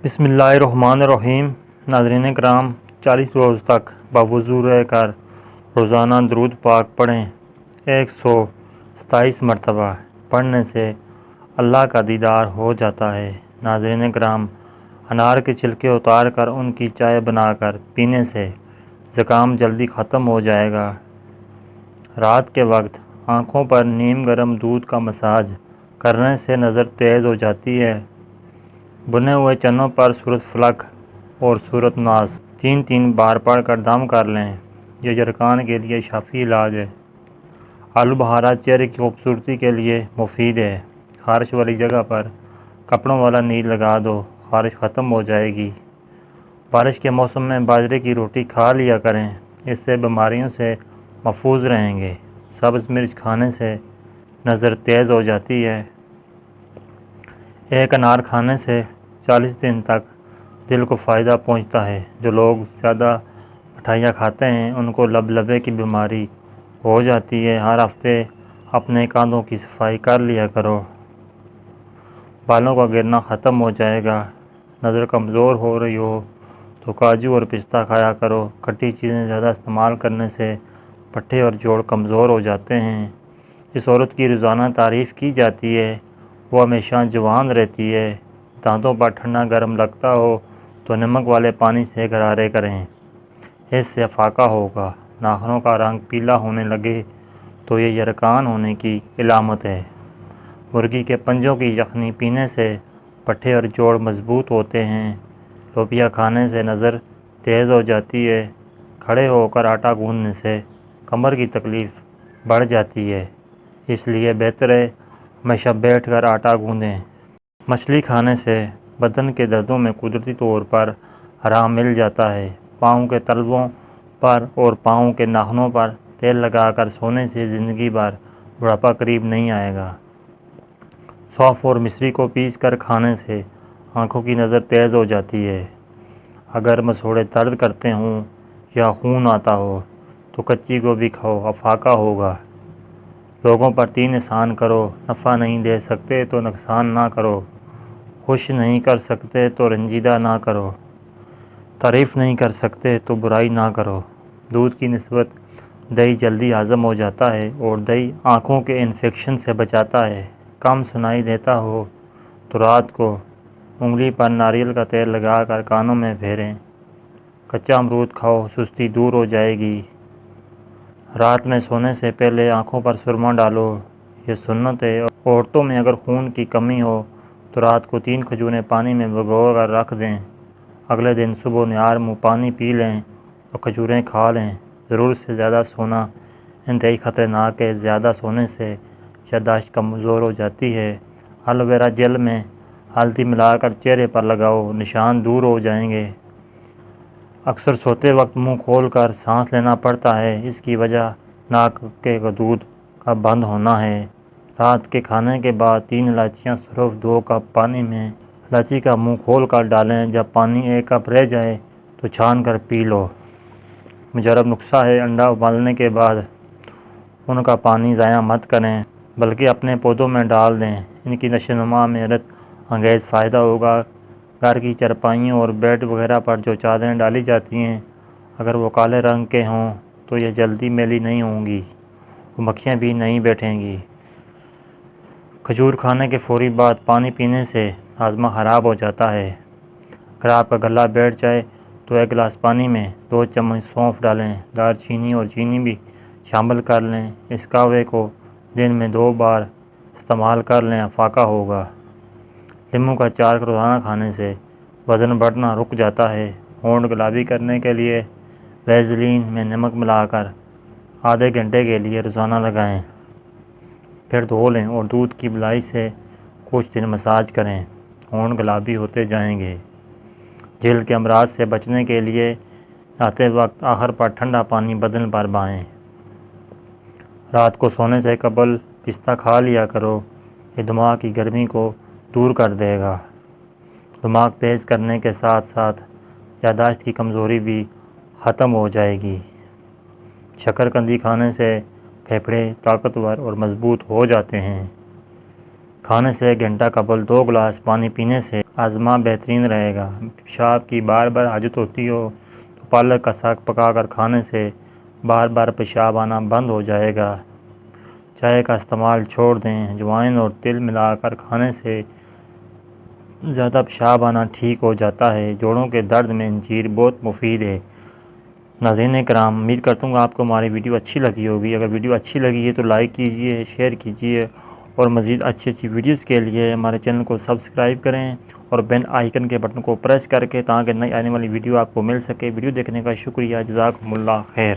بسم اللہ الرحمن الرحیم۔ ناظرین کرام، 40 روز تک باوضو رہ کر روزانہ درود پاک پڑھیں۔ 127 مرتبہ پڑھنے سے اللہ کا دیدار ہو جاتا ہے۔ ناظرین کرام، انار کے چھلکے اتار کر ان کی چائے بنا کر پینے سے زکام جلدی ختم ہو جائے گا۔ رات کے وقت آنکھوں پر نیم گرم دودھ کا مساج کرنے سے نظر تیز ہو جاتی ہے۔ بنے ہوئے چنوں پر سورۃ فلق اور سورۃ ناس 3 بار پڑھ کر دم کر لیں۔ یہ یرقان کے لیے شافی علاج ہے۔ آلو بخارا چہرے کی خوبصورتی کے لیے مفید ہے۔ خارش والی جگہ پر کپڑوں والا نیل لگا دو، خارش ختم ہو جائے گی۔ بارش کے موسم میں باجرے کی روٹی کھا لیا کریں، اس سے بیماریوں سے محفوظ رہیں گے۔ سبز مرچ کھانے سے نظر تیز ہو جاتی ہے۔ ایک انار کھانے سے 40 دن تک دل کو فائدہ پہنچتا ہے۔ جو لوگ زیادہ مٹھائیاں کھاتے ہیں ان کو لبے کی بیماری ہو جاتی ہے۔ ہر ہفتے اپنے کاندھوں کی صفائی کر لیا کرو، بالوں کا گرنا ختم ہو جائے گا۔ نظر کمزور ہو رہی ہو تو کاجو اور پستہ کھایا کرو۔ کھٹی چیزیں زیادہ استعمال کرنے سے پٹھے اور جوڑ کمزور ہو جاتے ہیں۔ جس عورت کی روزانہ تعریف کی جاتی ہے وہ ہمیشہ جوان رہتی ہے۔ دانتوں پر ٹھنڈا گرم لگتا ہو تو نمک والے پانی سے غرارے کریں، اس سے افاقہ ہوگا۔ ناخنوں کا رنگ پیلا ہونے لگے تو یہ یرقان ہونے کی علامت ہے۔ مرغی کے پنجوں کی یخنی پینے سے پٹھے اور جوڑ مضبوط ہوتے ہیں۔ لوبیا کھانے سے نظر تیز ہو جاتی ہے۔ کھڑے ہو کر آٹا گوندنے سے کمر کی تکلیف بڑھ جاتی ہے، اس لیے بہتر ہے ہمیشہ بیٹھ کر آٹا گوندیں۔ مچھلی کھانے سے بدن کے دردوں میں قدرتی طور پر آرام مل جاتا ہے۔ پاؤں کے تلووں پر اور پاؤں کے ناخنوں پر تیل لگا کر سونے سے زندگی بھر بڑھاپا قریب نہیں آئے گا۔ سونف اور مصری کو پیس کر کھانے سے آنکھوں کی نظر تیز ہو جاتی ہے۔ اگر مسوڑھے درد کرتے ہوں یا خون آتا ہو تو کچی گوبھی کھاؤ، افاقہ ہوگا۔ لوگوں پر 3 احسان کرو، نفع نہیں دے سکتے تو نقصان نہ کرو، خوش نہیں کر سکتے تو رنجیدہ نہ کرو، تعریف نہیں کر سکتے تو برائی نہ کرو۔ دودھ کی نسبت دہی جلدی ہضم ہو جاتا ہے اور دہی آنکھوں کے انفیکشن سے بچاتا ہے۔ کم سنائی دیتا ہو تو رات کو انگلی پر ناریل کا تیل لگا کر کانوں میں پھیریں۔ کچا امرود کھاؤ، سستی دور ہو جائے گی۔ رات میں سونے سے پہلے آنکھوں پر سرما ڈالو، یہ سنت ہے۔ عورتوں میں اگر خون کی کمی ہو تو رات کو 3 کھجوریں پانی میں بھگو کر رکھ دیں، اگلے دن صبح نہار منہ پانی پی لیں اور کھجوریں کھا لیں۔ ضرورت سے زیادہ سونا انتہائی خطرناک ہے۔ زیادہ سونے سے یادداشت کمزور ہو جاتی ہے۔ ایلو ویرا جیل میں ہلدی ملا کر چہرے پر لگاؤ، نشان دور ہو جائیں گے۔ اکثر سوتے وقت منہ کھول کر سانس لینا پڑتا ہے، اس کی وجہ ناک کے خطوط کا بند ہونا ہے۔ رات کے کھانے کے بعد 3 الائچیاں صرف 2 کپ پانی میں الائچی کا منہ کھول کر ڈالیں۔ جب پانی 1 کپ رہ جائے تو چھان کر پی لو۔ مجرب نسخہ ہے، انڈا ابالنے کے بعد ان کا پانی ضائع مت کریں بلکہ اپنے پودوں میں ڈال دیں، ان کی نشو و نما میں حیرت انگیز فائدہ ہوگا۔ گھر کی چارپائیوں اور بیڈ وغیرہ پر جو چادریں ڈالی جاتی ہیں اگر وہ کالے رنگ کے ہوں تو یہ جلدی میلی نہیں ہوں گی اور مکھیاں بھی نہیں بیٹھیں گی۔ کھجور کھانے کے فوری بعد پانی پینے سے ہاضمہ خراب ہو جاتا ہے۔ اگر آپ کا گلا بیٹھ جائے تو 1 گلاس پانی میں 2 چمچ سونف ڈالیں، دار چینی اور چینی بھی شامل کر لیں۔ اس قہوے کو دن میں 2 بار استعمال کر لیں، افاقہ ہوگا۔ لیموں کا اچار روزانہ کھانے سے وزن بڑھنا رک جاتا ہے۔ ہونٹ گلابی کرنے کے لیے ویزلین میں نمک ملا کر آدھے گھنٹے کے لیے روزانہ لگائیں، پھر دھو لیں اور دودھ کی ملائی سے کچھ دن مساج کریں، ہونٹ گلابی ہوتے جائیں گے۔ جلد کے امراض سے بچنے کے لیے نہاتے وقت آخر پر ٹھنڈا پانی بدن پر بہائیں۔ رات کو سونے سے قبل پستہ کھا لیا کرو، یہ دماغ کی گرمی کو دور کر دے گا۔ دماغ تیز کرنے کے ساتھ ساتھ یادداشت کی کمزوری بھی ختم ہو جائے گی۔ شکر قندی کھانے سے پھیپھڑے طاقتور اور مضبوط ہو جاتے ہیں۔ کھانے سے 1 گھنٹہ قبل 2 گلاس پانی پینے سے ہاضمہ بہترین رہے گا۔ پیشاب کی بار بار حاجت ہوتی ہو تو پالک کا ساگ پکا کر کھانے سے بار بار پیشاب آنا بند ہو جائے گا۔ چائے کا استعمال چھوڑ دیں۔ اجوائن اور تل ملا کر کھانے سے زیادہ پیشاب آنا ٹھیک ہو جاتا ہے۔ جوڑوں کے درد میں انجیر بہت مفید ہے۔ ناظرین کرام، امید کرتا ہوں آپ کو ہماری ویڈیو اچھی لگی ہوگی۔ اگر ویڈیو اچھی لگی ہے تو لائک کیجئے، شیئر کیجئے اور مزید اچھی ویڈیوز کے لیے ہمارے چینل کو سبسکرائب کریں اور بیل آئیکن کے بٹن کو پریس کر کے تاکہ نئی آنے والی ویڈیو آپ کو مل سکے۔ ویڈیو دیکھنے کا شکریہ۔ جزاکم اللہ خیر۔